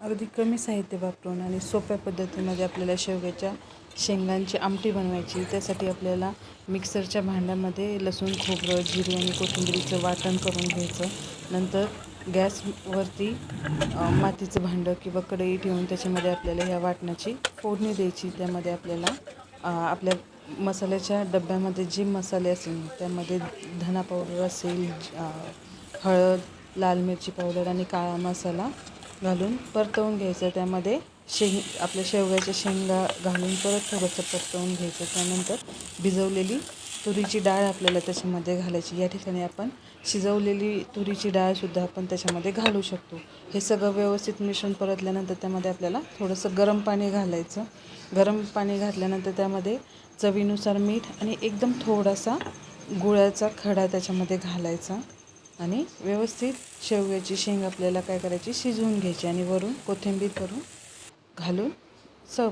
अगदी कमी साहित्य वापरून आणि सोप्या पद्धतीमध्ये आपल्याला शेवग्याच्या शेंगांची आमटी बनवायची. त्यासाठी आपल्याला मिक्सरच्या भांड्यामध्ये लसूण, खोबरं, जिरे आणि कोथिंबीरीचं वाटण करून घ्यायचं. नंतर गॅसवरती मातीचं भांडं किंवा कढई ठेवून त्याच्यामध्ये आपल्याला ह्या वाटणाची फोडणी द्यायची. त्यामध्ये आपल्याला आपल्या मसाल्याच्या डब्यामध्ये जे मसाले असेल त्यामध्ये धना पावडर असेल, हळद, लाल मिरची पावडर आणि काळा मसाला घालून परतवून घ्यायचं. त्यामध्ये आपल्या शेवग्याच्या शेंगा घालून परत थोडंसं परतवून घ्यायचं. त्यानंतर भिजवलेली तुरीची डाळ आपल्याला त्याच्यामध्ये घालायची. या ठिकाणी आपण शिजवलेली तुरीची डाळसुद्धा आपण त्याच्यामध्ये घालू शकतो. हे सगळं व्यवस्थित मिश्रण परतल्यानंतर त्यामध्ये आपल्याला थोडंसं गरम पाणी घालायचं. गरम पाणी घातल्यानंतर त्यामध्ये चवीनुसार मीठ आणि एकदम थोडासा गुळाचा खडा त्याच्यामध्ये घालायचा आणि व्यवस्थित शेवग्याची शेंग आपल्याला काय करायची, शिजवून घ्यायची आणि वरून कोथिंबीर घालून